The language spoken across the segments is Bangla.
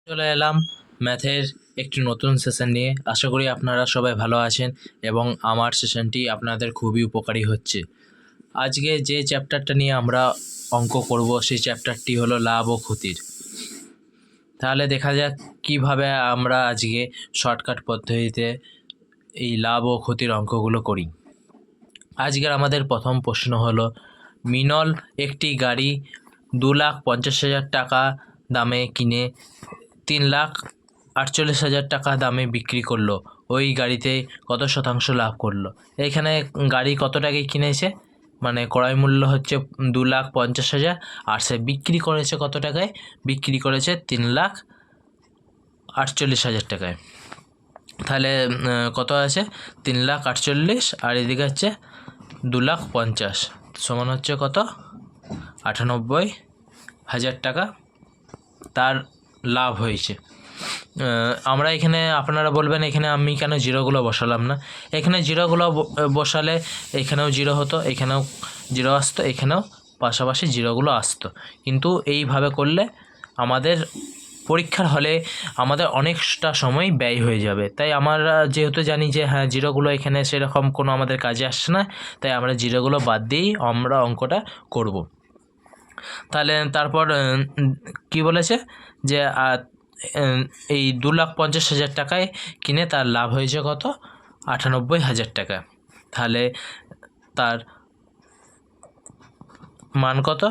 চলে এলাম ম্যাথের একটি নতুন সেশন নিয়ে। আশা করি আপনারা সবাই ভালো আছেন এবং আমার সেশনটি আপনাদের খুবই উপকারী হচ্ছে। আজকে যে চ্যাপ্টারটা নিয়ে আমরা অঙ্ক করব সেই চ্যাপ্টারটি হলো লাভ ও ক্ষতির। তাহলে দেখা যাক কিভাবে আমরা আজকে শর্টকাট পদ্ধতিতে এই লাভ ও ক্ষতির অঙ্কগুলো করি। আজকের আমাদের প্রথম প্রশ্ন হলো, মিনল একটি গাড়ি 2,50,000 টাকা দামে কিনে 3,48,000 টাকা দামে বিক্রি করলো। ওই গাড়িতে কত শতাংশ লাভ করলো? এখানে গাড়ি কত টাকায় কিনেছে, মানে ক্রয় মূল্য হচ্ছে 2,50,000 আর সে বিক্রি করেছে কত টাকায়? বিক্রি করেছে 3,48,000 টাকায়। তাহলে কত আছে? 3,48,000 আর এদিকে হচ্ছে 2,50,000 সমান হচ্ছে কত? 98,000 টাকা তার লাভ হয়েছে। আমরা এখানে, আপনারা বলবেন এখানে আমি কেন জিরোগুলো বসালাম না? এখানে জিরোগুলো বসালে এখানেও জিরো হতো, এখানেও জিরো আসতো, এখানেও পাশাপাশি জিরোগুলো আসতো, কিন্তু এইভাবে করলে আমাদের পরীক্ষার হলে আমাদের অনেকটা সময় ব্যয় হয়ে যাবে। তাই আমরা যেহেতু জানি যে হ্যাঁ জিরোগুলো এখানে সেরকম কোনো আমাদের কাজে আসছে না, তাই আমরা জিরোগুলো বাদ দিয়েই আমরা অঙ্কটা করব। তাহলে তারপর কি বলেছে যে এই 2,50,000 টাকায় কিনে তার লাভ হয়েছে কত? 98,000 টাকা। তাহলে তার মান কত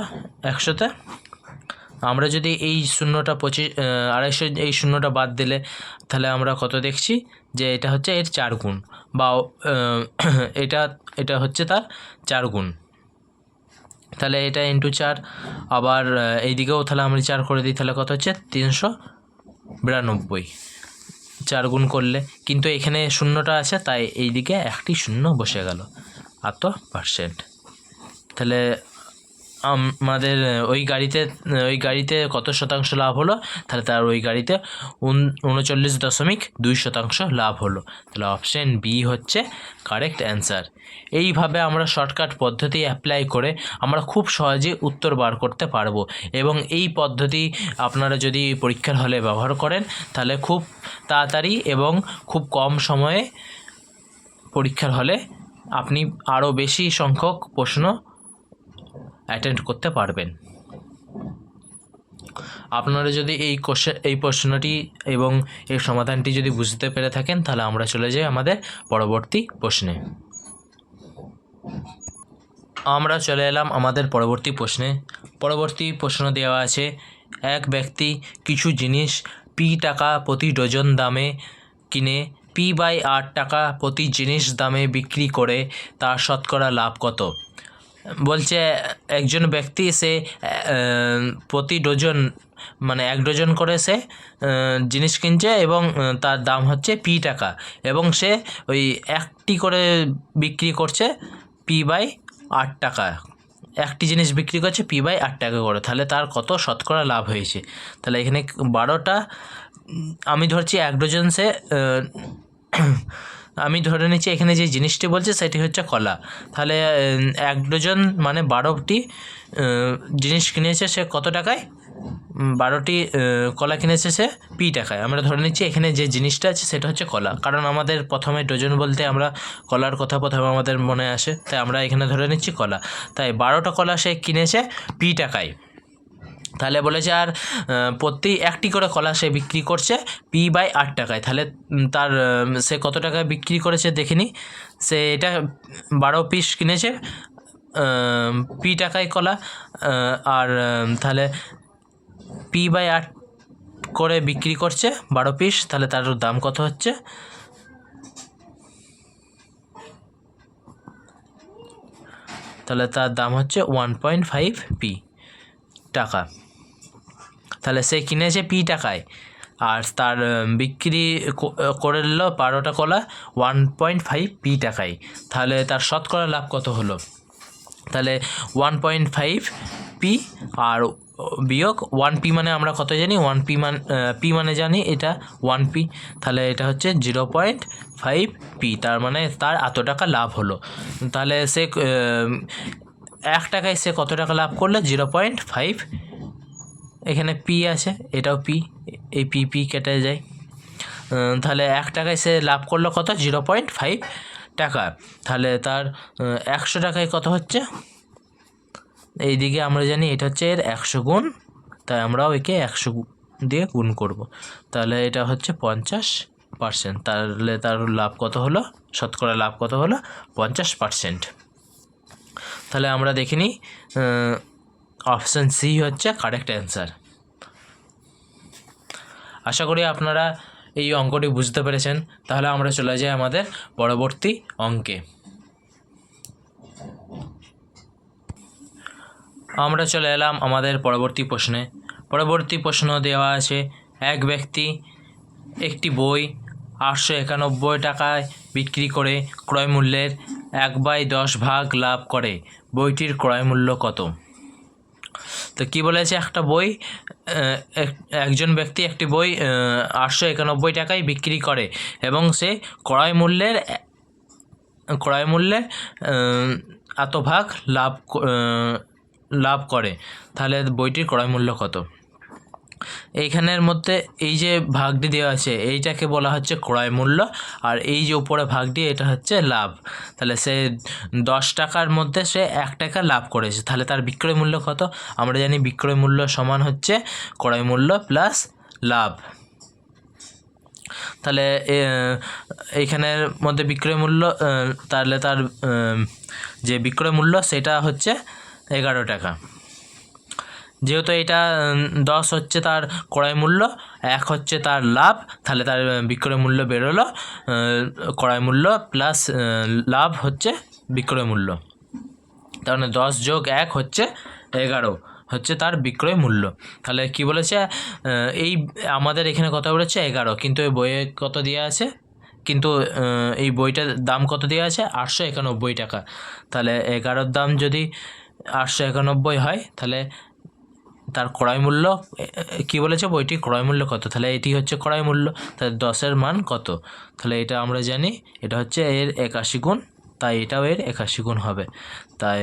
100-তে? আমরা যদি এই শূন্যটা 2,500 এই শূন্যটা বাদ দিলে তাহলে আমরা কত দেখছি যে এটা হচ্ছে এর 4 গুণ, বা এটা হচ্ছে তার 4 গুণ। তাহলে এটা ইন্টু 4, আবার এইদিকেও তাহলে আমরা 4 করে দিই, তাহলে কত হচ্ছে? 392 4 গুণ করলে। কিন্তু এখানে শূন্যটা আছে তাই এইদিকে একটি শূন্য বসে গেল, এত %। তাহলে আমাদের ওই গাড়িতে কত শতাংশ লাভ হলো? তাহলে তার ওই গাড়িতে 39.2% লাভ হলো। তাহলে অপশান বি হচ্ছে কারেক্ট অ্যান্সার। এইভাবে আমরা শর্টকাট পদ্ধতি অ্যাপ্লাই করে আমরা খুব সহজে উত্তর বার করতে পারবো, এবং এই পদ্ধতি আপনারা যদি পরীক্ষার হলে ব্যবহার করেন তাহলে খুব তাড়াতাড়ি এবং খুব কম সময়ে পরীক্ষার হলে আপনি আরও বেশি সংখ্যক প্রশ্ন অ্যাটেন্ড করতে পারবেন। আপনারা যদি এই প্রশ্নটি এবং এর সমাধানটি যদি বুঝতে পেরে থাকেন তাহলে আমরা চলে যাই আমাদের পরবর্তী প্রশ্নে। আমরা চলে এলাম আমাদের পরবর্তী প্রশ্নে। পরবর্তী প্রশ্ন দেওয়া আছে, এক ব্যক্তি কিছু জিনিস পি টাকা প্রতি ডজন দামে কিনে P/8 টাকা প্রতি জিনিস দামে বিক্রি করে তার শতকরা লাভ কত? বলছে একজন ব্যক্তি সে প্রতি ডজন, মানে 1 ডজন করে সে জিনিস কিনছে এবং তার দাম হচ্ছে P টাকা, এবং সে ওই একটি করে বিক্রি করছে P/8 টাকা। একটি জিনিস বিক্রি করছে P/8 টাকা করে, তাহলে তার কত শতকরা লাভ হয়েছে? তাহলে এখানে 12টা, আমি ধরছি 1 ডজন সে আমি ধরে নিচ্ছি এখানে যে জিনিসটি বলছে সেটি হচ্ছে কলা। তাহলে 1 ডজন মানে 12টি জিনিস কিনেছে সে কত টাকায়? 12টি কলা কিনেছে সে P টাকায়। আমরা ধরে নিচ্ছি এখানে যে জিনিসটা আছে সেটা হচ্ছে কলা, কারণ আমাদের প্রথমে ডজন বলতে আমরা কলার কথা প্রথমে আমাদের মনে আসে, তাই আমরা এখানে ধরে নিচ্ছি কলা। তাই 12টা কলা সে কিনেছে P টাকায়। তাহলে বলেছে আর প্রতি একটি করে কলা সে বিক্রি করছে P/8 টাকায়। তাহলে তার সে কত টাকায় বিক্রি করেছে দেখিনি। সে এটা 12 পিস কিনেছে P টাকায় কলা, আর তাহলে P/8 করে বিক্রি করছে 12 পিস, তাহলে তার দাম কত হচ্ছে? তাহলে তার দাম হচ্ছে 1.5 P টাকা। তাহলে সে কিনেছে P টাকায় আর তার বিক্রি করে নিল 12টা কলা 1.5 P টাকায়। তাহলে তার শতকরা লাভ কত হলো? তাহলে 1.5 P আর বিয়োগ 1 P মানে আমরা কত জানি? 1 P মানে জানি এটা 1 P, তাহলে এটা হচ্ছে 0.5 P, তার মানে তার এত টাকা লাভ হলো। তাহলে সে 1 টাকায় সে কত টাকা লাভ করলো? 0.5 এখানে পি আছে, এটাও পি, এই পি কেটে যায়। তাহলে 1 টাকায় সে লাভ করলো কত, 0.5 টাকা। তাহলে তার 100 টাকায় কত হচ্ছে, এইদিকে আমরা জানি এটা হচ্ছে এর 100 গুণ, তাই আমরাও একে 100 দিয়ে গুণ করব। তাহলে এটা হচ্ছে 50%। তাহলে তার লাভ কত হলো, শতকরা লাভ কত হলো, 50%। তাহলে আমরা দেখে নিই, অপশান সি হচ্ছে কারেক্ট অ্যান্সার। আশা করি আপনারা এই অঙ্কটি বুঝতে পেরেছেন। তাহলে আমরা চলে যাই আমাদের পরবর্তী অঙ্কে। আমরা চলে এলাম আমাদের পরবর্তী প্রশ্নে। পরবর্তী প্রশ্ন দেওয়া আছে, এক ব্যক্তি একটি বই 891 টাকায় বিক্রি করে ক্রয় মূল্যের 1/10 লাভ করে, বইটির ক্রয় মূল্য কত? তো কী বলেছে, একটা বই, একজন ব্যক্তি একটি বই 891 টাকায় বিক্রি করে এবং সে ক্রয় মূল্যের এত ভাগ লাভ করে, তাহলে বইটির ক্রয় মূল্য কত? এইখানের মধ্যে এই যে ভাগটি দেওয়া আছে এইটাকে বলা হচ্ছে ক্রয় মূল্য, আর এই যে উপরে ভাগটি এটা হচ্ছে লাভ। তাহলে সে 10 টাকার মধ্যে সে 1 টাকা লাভ করেছে, তাহলে তার বিক্রয় মূল্য কত? আমরা জানি বিক্রয় মূল্য সমান হচ্ছে ক্রয় মূল্য প্লাস লাভ। তাহলে এইখানের মধ্যে বিক্রয় মূল্য, তাহলে তার যে বিক্রয় মূল্য সেটা হচ্ছে 11 টাকা। যেহেতু এটা 10 হচ্ছে তার ক্রয় মূল্য, 1 হচ্ছে তার লাভ, তাহলে তার বিক্রয় মূল্য বেরোলো ক্রয় মূল্য প্লাস লাভ হচ্ছে বিক্রয় মূল্য। তার মানে 10 যোগ 1 হচ্ছে 11 হচ্ছে তার বিক্রয় মূল্য। তাহলে কি বলেছে, এই আমাদের এখানে কত বলেছে 11, কিন্তু এই বইয়ে কত দেওয়া আছে, কিন্তু এই বইটার দাম কত দেওয়া আছে 891 টাকা। তাহলে 11-র দাম যদি 891 হয়, তাহলে তার ক্রয় মূল্য কী বলেছে, বইটির ক্রয় মূল্য কত? তাহলে এটি হচ্ছে ক্রয় মূল্য, তাহলে 10-এর মান কত? তাহলে এটা আমরা জানি এটা হচ্ছে এর 81 গুণ, তাই এটাও এর 81 গুণ হবে, তাই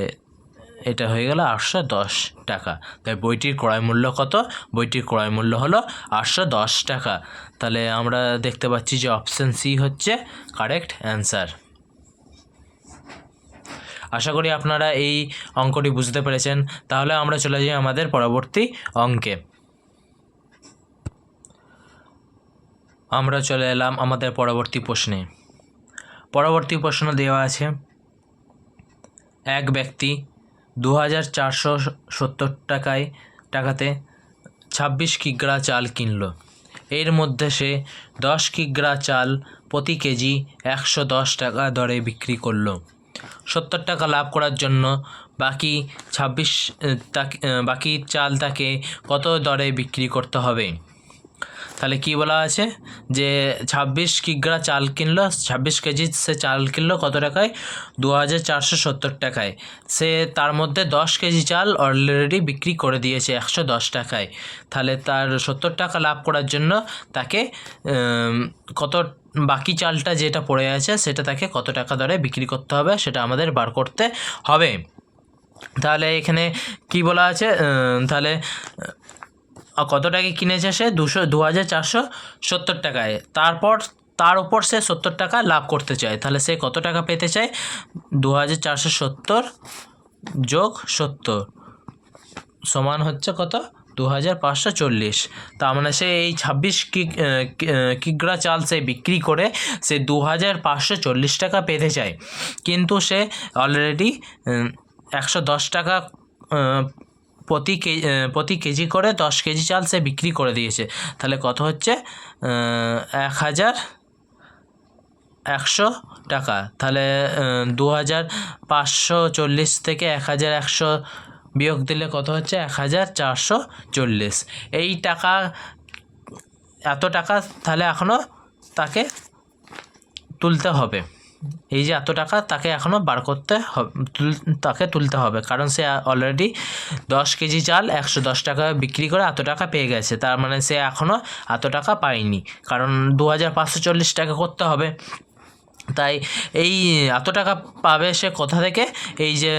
এটা হয়ে গেল 810 টাকা। তাই বইটির ক্রয় মূল্য কত? বইটির ক্রয় মূল্য হলো 810 টাকা। তাহলে আমরা দেখতে পাচ্ছি যে অপশান সি হচ্ছে কারেক্ট অ্যান্সার। আশা করি আপনারা এই অঙ্কটি বুঝতে পেরেছেন। তাহলে আমরা চলে যাই আমাদের পরবর্তী অঙ্কে। আমরা চলে এলাম আমাদের পরবর্তী প্রশ্নে। পরবর্তী প্রশ্ন দেওয়া আছে, এক ব্যক্তি 2470 টাকাতে 26 কিগ্রা চাল কিনল। এর মধ্যে সে 10 কিগ্রা চাল প্রতি কেজি 110 টাকা দরে বিক্রি করলো। 70 টাকা লাভ করার জন্য বাকি চাল তাকে কত দরে বিক্রি করতে হবে? তাহলে কি বলা আছে যে 26 কিগ্রা চাল কিনলো, 26 কেজি সে চাল কিনলো কত টাকায়? 2470 টাকায়। সে তার মধ্যে 10 কেজি চাল অলরেডি বিক্রি করে দিয়েছে 110 টাকায়। তাহলে তার 70 টাকা লাভ করার জন্য তাকে কত, বাকি চালটা যেটা পড়ে আছে সেটা তাকে কত টাকা দরে বিক্রি করতে হবে সেটা আমাদের বার করতে হবে। তাহলে এখানে কি বলা আছে, তাহলে কত টাকায় কিনেছে সে? 2470 টাকায়। তারপর তার উপর সে 70 টাকা লাভ করতে চায়, তাহলে সে কত টাকা পেতে চায়? 2470 যোগ 70 সমান হচ্ছে কত? 2540। তার মানে সে এই 26 কিগ্রা চাল সে বিক্রি করে সে 2540 টাকা পেতে চায়, কিন্তু সে অলরেডি 110 টাকা প্রতি কেজি করে 10 কেজি চাল সে বিক্রি করে দিয়েছে। তাহলে কত হচ্ছে? 1100 টাকা। তাহলে 2540 থেকে 1100 বিয়োগ দিলে কত হচ্ছে? 1440। এই টাকা, এত টাকা তাহলে এখনও তাকে তুলতে হবে। এই যে এত টাকা তাকে এখনও বার করতে হবে, তাকে তুলতে হবে, কারণ সে অলরেডি 10 কেজি চাল 110 টাকা বিক্রি করে এত টাকা পেয়ে গেছে। তার মানে সে এখনও এত টাকা পায়নি, কারণ 2540 টাকা করতে হবে। তাই এই এত টাকা পাবে সে কোথা থেকে? এই যে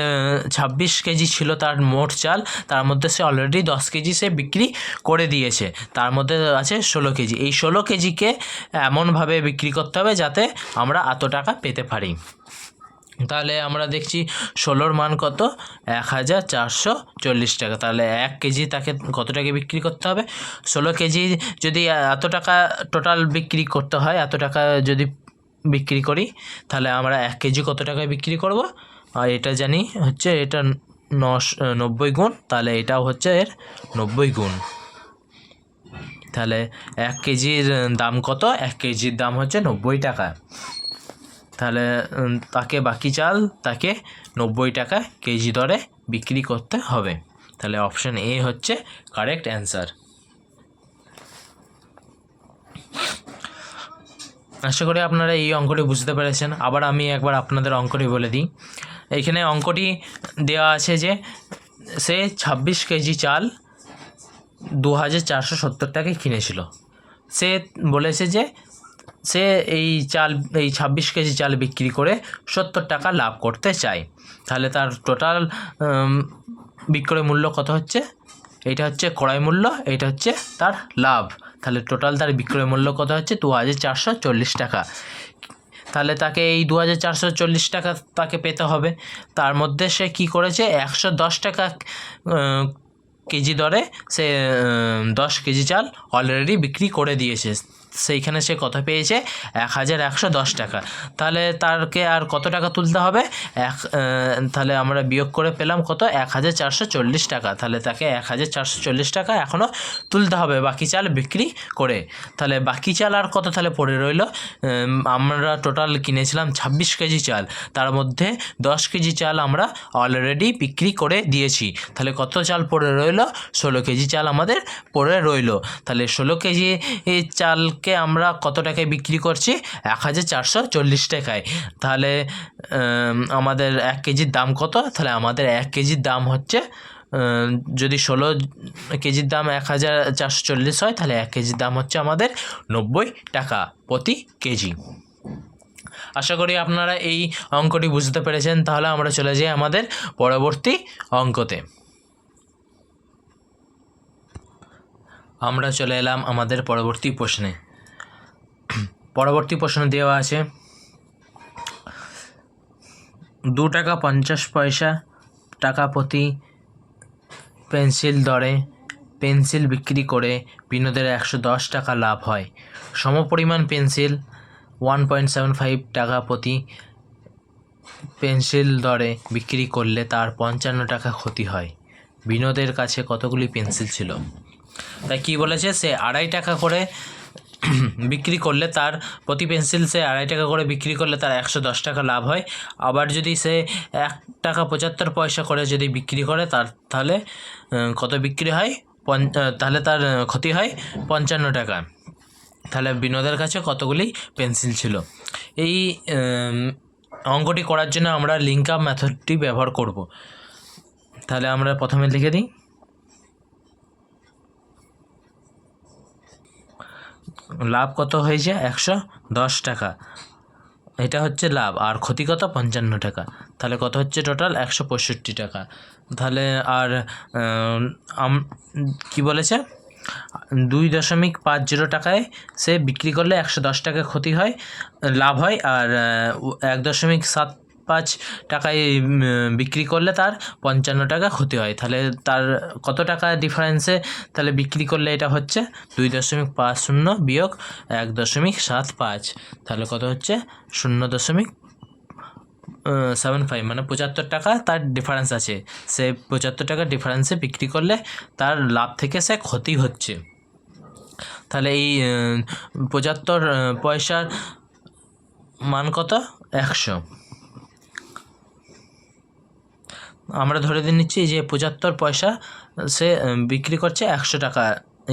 26 কেজি ছিল তার মোট চাল, তার মধ্যে সে অলরেডি 10 কেজি সে বিক্রি করে দিয়েছে, তার মধ্যে আছে 16 কেজি। এই 16 কেজিকে এমনভাবে বিক্রি করতে হবে যাতে আমরা এত টাকা পেতে পারি। তাহলে আমরা দেখছি 16-র মান কত? 1440 টাকা। তাহলে 1 কেজি তাকে কত টাকা বিক্রি করতে হবে? 16 কেজি যদি এত টাকা টোটাল বিক্রি করতে হয়, এত টাকা যদি বিক্রি করি, তাহলে আমরা 1 কেজি কত টাকায় বিক্রি করব? আর এটা জানি হচ্ছে এটা 90 গুণ, তাহলে এটাও হচ্ছে এর 90 গুণ। তাহলে 1 কেজির দাম কত? 1 কেজির দাম হচ্ছে 90 টাকা। তাহলে তাকে বাকি চাল তাকে 90 টাকা কেজি দরে বিক্রি করতে হবে। তাহলে অপশান এ হচ্ছে কারেক্ট অ্যান্সার। আশা করি আপনারা এই অঙ্কটি বুঝতে পেরেছেন। আবার আমি একবার আপনাদের অঙ্কটি বলে দিই। এইখানে অঙ্কটি দেওয়া আছে যে সে 26 কেজি চাল 2470 টাকায় কিনেছিল। সে বলেছে যে সে এই 26 কেজি চাল বিক্রি করে 70 টাকা লাভ করতে চায়। তাহলে তার টোটাল বিক্রয় মূল্য কত হচ্ছে? এটা হচ্ছে ক্রয় মূল্য, এটা হচ্ছে তার লাভ। তাহলে টোটাল তার বিক্রয় মূল্য কত হচ্ছে? 2440 টাকা। তাহলে তাকে এই 2440 টাকা তাকে পেতে হবে। তার মধ্যে সে কি করেছে? 110 টাকা কেজি দরে সে 10 কেজি চাল অলরেডি বিক্রি করে দিয়েছে। সেইখানে সে কত পেয়েছে? 1110 টাকা। তাহলে তারকে আর কত টাকা তুলতে হবে? তাহলে আমরা বিয়োগ করে পেলাম কত? 1440 টাকা। তাহলে তাকে 1440 টাকা এখনও তুলতে হবে বাকি চাল বিক্রি করে। তাহলে বাকি চাল আর কত তাহলে পড়ে রইল? আমরা টোটাল কিনেছিলাম 26 কেজি চাল, তার মধ্যে 10 কেজি চাল আমরা অলরেডি বিক্রি করে দিয়েছি। তাহলে কত চাল পড়ে রইল? 16 কেজি চাল আমাদের পড়ে রইল। তাহলে 16 কেজি চালকে আমরা কত টাকায় বিক্রি করছি? 1440 টাকায়। তাহলে আমাদের 1 কেজির দাম কত? তাহলে আমাদের 1 কেজির দাম হচ্ছে, যদি 16 কেজির দাম 1440 হয়, তাহলে 1 কেজির দাম হচ্ছে আমাদের 90 টাকা প্রতি কেজি। আশা করি আপনারা এই অঙ্কটি বুঝতে পেরেছেন। তাহলে আমরা চলে যাই আমাদের পরবর্তী অঙ্কতে। আমরা চলে এলাম আমাদের পরবর্তী প্রশ্নে। পরবর্তী প্রশ্ন দেওয়া আছে 2 টাকা 50 পয়সা টাকা প্রতি পেন্সিল দরে পেন্সিল বিক্রি করে বিনোদের 110 টাকা লাভ হয়। সমপরিমাণ পেন্সিল 1.75 টাকা প্রতি পেন্সিল দরে বিক্রি করলে তার 55 টাকা ক্ষতি হয়। বিনোদের কাছে কতগুলি পেন্সিল ছিল? তাই কি বলেছে? সে 2.5 টাকা করে বিক্রি করলে তার প্রতি পেন্সিল সে 2.5 টাকা করে বিক্রি করলে তার 110 টাকা লাভ হয়। আবার যদি সে 1 টাকা 75 পয়সা করে যদি বিক্রি করে তাহলে কত বিক্রি হয়? তাহলে তার ক্ষতি হয় 55 টাকা। তাহলে বিনোদের কাছে কতগুলি পেন্সিল ছিল? এই অঙ্কটি করার জন্য আমরা লিঙ্ক আপ মেথডটি ব্যবহার করব। তাহলে আমরা প্রথমে লিখে দিই লাভ কত হয়েছে? 110 টাকা, এটা হচ্ছে লাভ। আর ক্ষতি কত? 55 টাকা। তাহলে কত হচ্ছে টোটাল? 165 টাকা। তাহলে আর কি বলেছে? 2.50 টাকায় সে বিক্রি করলে 110 টাকা ক্ষতি হয়, লাভ হয়। আর 1.75 টাকায় বিক্রি করলে তার 55 টাকা ক্ষতি হয়। তাহলে তার কত টাকা ডিফারেন্সে তাহলে বিক্রি করলে এটা হচ্ছে? 2.50 বিয়োগ 1.75, তাহলে কত হচ্ছে? 0.75, মানে 75 টাকা তার ডিফারেন্স আছে। সে 75 টাকা ডিফারেন্সে বিক্রি করলে তার লাভ থেকে সে ক্ষতি হচ্ছে। তাহলে এই 75 পয়সার মান কত? 100। আমরা ধরে নিচ্ছি যে 75 পয়সা সে বিক্রি করছে 100 টাকা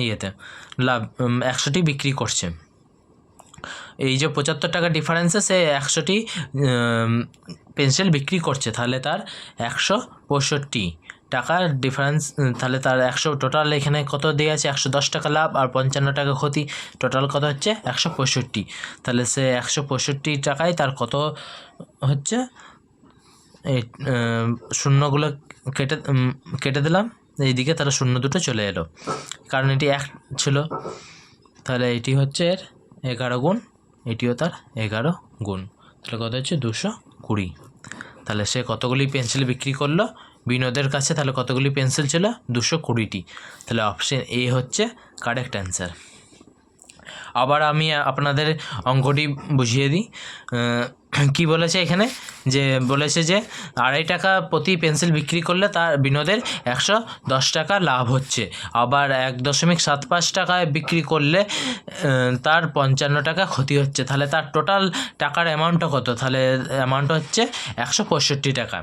ইয়েতে, লাভ 100টি বিক্রি করছে। এই যে 75 টাকা ডিফারেন্সে সে 100টি পেন্সিল বিক্রি করছে, তাহলে তার 165 টাকার ডিফারেন্স, তাহলে তার 100 টোটাল এখানে কত দেওয়া আছে 110 টাকা লাভ আর 55 টাকা ক্ষতি, টোটাল কত হচ্ছে 165। তাহলে সে 165 টাকায় তার কত হচ্ছে, এই শূন্যগুলো কেটে দিলাম এইদিকে, তাহলে শূন্য দুটো চলে এলো কারণ এটি 1 ছিল। তাহলে এটি হচ্ছে এর 11 গুণ, এটিও তার 11 গুণ, তাহলে কত হচ্ছে 220। তাহলে সে কতগুলি পেন্সিল বিক্রি করলো বিনোদের কাছে, তাহলে কতগুলি পেন্সিল ছিল 220টি। তাহলে অপশন এ হচ্ছে কারেক্ট অ্যান্সার। আবার আমি আপনাদের অঙ্কটি বুঝিয়ে দিই। কি বলেছে এখানে, যে বলেছে যে 2.5 টাকা প্রতি পেন্সিল বিক্রি করলে তার বিনোদের 110 টাকা লাভ হচ্ছে, আবার 1.75 টাকায় বিক্রি করলে তার 55 টাকা ক্ষতি হচ্ছে। তাহলে তার টোটাল টাকার অ্যামাউন্টটা কত, তাহলে অ্যামাউন্ট হচ্ছে 165 টাকা।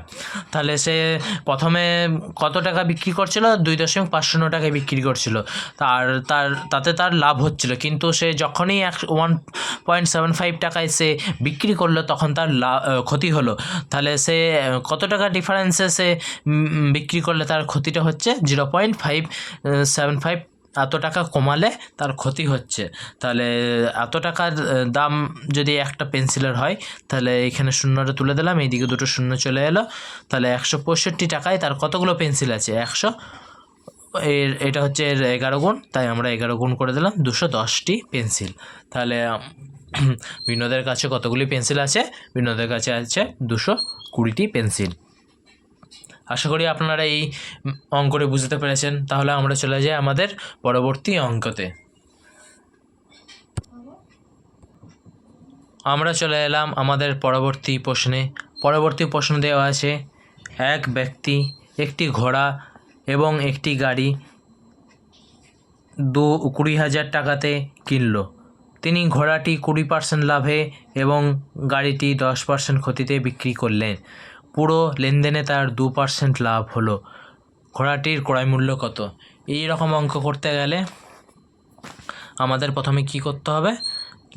তাহলে সে প্রথমে কত টাকা বিক্রি করছিল, 2.50 টাকায় বিক্রি করছিল, তাতে তার লাভ হচ্ছিল, কিন্তু সে যখনই 1.75 টাকায় সে বিক্রি করলো তখন তার ক্ষতি হলো। তাহলে সে কত টাকা ডিফারেন্সে সে বিক্রি করলে তার ক্ষতিটা হচ্ছে 0.575, এত টাকা কমালে তার ক্ষতি হচ্ছে। তাহলে এত টাকার দাম যদি একটা পেন্সিলের হয়, তাহলে এখানে শূন্যটা তুলে দিলাম, এইদিকে দুটো শূন্য চলে এলো। তাহলে 165 টাকায় তার কতগুলো পেন্সিল আছে 100, এটা হচ্ছে এর 11 গুণ, তাই আমরা 11 গুণ করে দিলাম 210টি পেন্সিল। তাহলে বিনোদের কাছে কতগুলি পেন্সিল আছে, বিনোদের কাছে আছে 220টি পেন্সিল। আশা করি আপনারা এই অঙ্কটি বুঝতে পেরেছেন। তাহলে আমরা চলে যাই আমাদের পরবর্তী অঙ্কতে। আমরা চলে এলাম আমাদের পরবর্তী প্রশ্নে। পরবর্তী প্রশ্ন দেওয়া আছে, এক ব্যক্তি একটি ঘোড়া এবং একটি গাড়ি 20,000 টাকাতে কিনল। তিনি ঘোড়াটি 20% লাভে এবং গাড়িটি 10% ক্ষতিতে বিক্রি করলেন। পুরো লেনদেনে তার 2% লাভ হলো। ঘোড়াটির ক্রয় মূল্য কত? এই রকম অঙ্ক করতে গেলে আমাদের প্রথমে কি করতে হবে,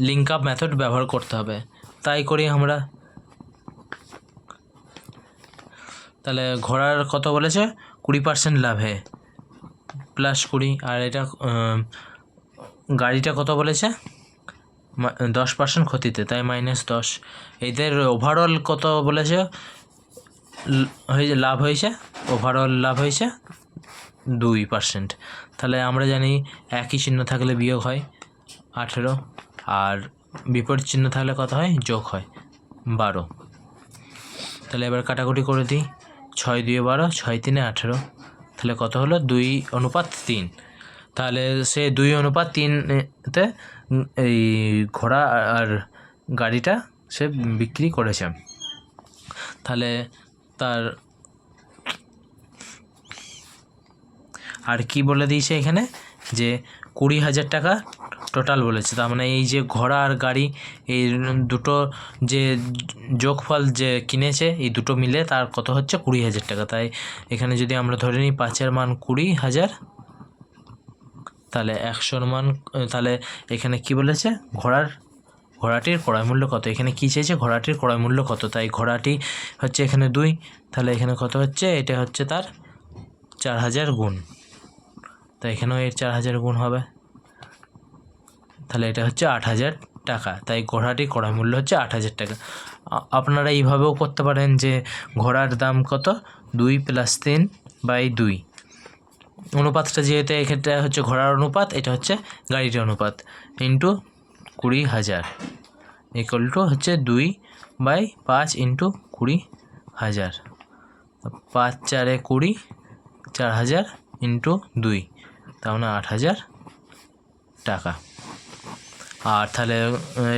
লিঙ্ক আপ মেথড ব্যবহার করতে হবে। তাই করি আমরা। তাহলে ঘোড়ার কত বলেছে 20% লাভে প্লাস 20, আর এটা গাড়িটা কত বলেছে 10% ক্ষতিতে, তাই -10। এদের ওভারঅল কত বলেছে লাভ হয়েছে, ওভারঅল লাভ হয়েছে 2%। তাহলে আমরা জানি একই চিহ্ন থাকলে বিয়োগ হয় 18, আর বিপরীত চিহ্ন থাকলে কত হয় যোগ হয় 12। তাহলে এবার কাটাকুটি করে দিই, 6 2 12, 6 3 18, তাহলে কত হলো 2:3। তাহলে সে 2:3তে এই ঘোড়া আর গাড়িটা সে বিক্রি করেছে। তাহলে তার আর কি বলে দিয়েছে এখানে, যে 20,000 টাকা টোটাল বলেছে। তার মানে এই যে ঘোড়া আর গাড়ি এই দুটো যে যোগফল যে কিনেছে, এই দুটো মিলে তার কত হচ্ছে 20,000 টাকা। তাই এখানে যদি আমরা ধরে নিই 5-এর মান 20,000, তাহলে 100-র মান, তাহলে এখানে কি বলেছে ঘোড়াটির ক্রয় মূল্য কত, এখানে কি চেয়েছে ঘোড়াটির ক্রয় মূল্য কত, তাই ঘোড়াটি হচ্ছে এখানে 2, তাহলে এখানে কত হচ্ছে, এটা হচ্ছে তার 4,000 গুণ, তাই এখানেও এর 4,000 গুণ হবে। তাহলে এটা হচ্ছে 8,000 টাকা, তাই ঘোড়াটির ক্রয় মূল্য হচ্ছে 8,000 টাকা। আপনারা এইভাবেও করতে পারেন যে ঘোড়ার দাম কত 2 + 3/2, অনুপাতটা যেহেতু এক্ষেত্রে হচ্ছে ঘোড়ার অনুপাত, এটা হচ্ছে গাড়িটির অনুপাত, ইন্টু 20,000 ইকুয়াল টু হচ্ছে 2/5 ইন্টু 20,000, 5 4 20, 4,000 ইন্টু 2, তাহলে 8,000 টাকা। আর তাহলে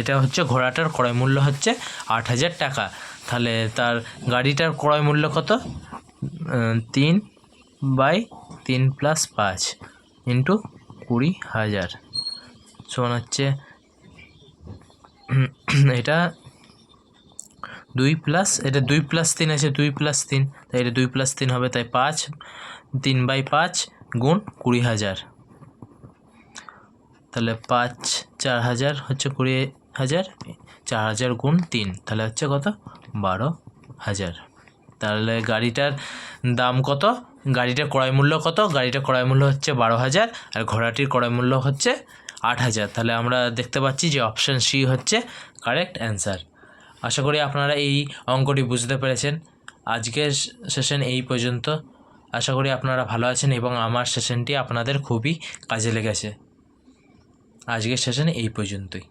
এটা হচ্ছে ঘোড়াটার ক্রয় মূল্য হচ্ছে 8,000 টাকা। তাহলে তার গাড়িটার ক্রয় মূল্য কত 3/3 + 5 ইন্টু 20,000 সমান হচ্ছে এটা 2 + এটা 2 + 3 আছে, 2 + 3, তাই এটা 2 + 3 হবে, তাই 5 3/5 গুণ 20,000, তাহলে 5 4,000 হচ্ছে 20,000, 4,000 গুণ 3, তাহলে হচ্ছে কত 12,000। তাহলে গাড়িটার দাম কত, গাড়িটার ক্রয় মূল্য কত? গাড়িটার ক্রয় মূল্য হচ্ছে 12,000 আর ঘোড়াটির ক্রয় মূল্য হচ্ছে 8,000। তাহলে আমরা দেখতে পাচ্ছি যে অপশান সি হচ্ছে কারেক্ট অ্যান্সার। আশা করি আপনারা এই অঙ্কটি বুঝতে পেরেছেন। আজকের সেশন এই পর্যন্ত। আশা করি আপনারা ভালো আছেন এবং আমার সেশনটি আপনাদের খুবই কাজে লেগেছে। আজকের সেশন এই পর্যন্তই।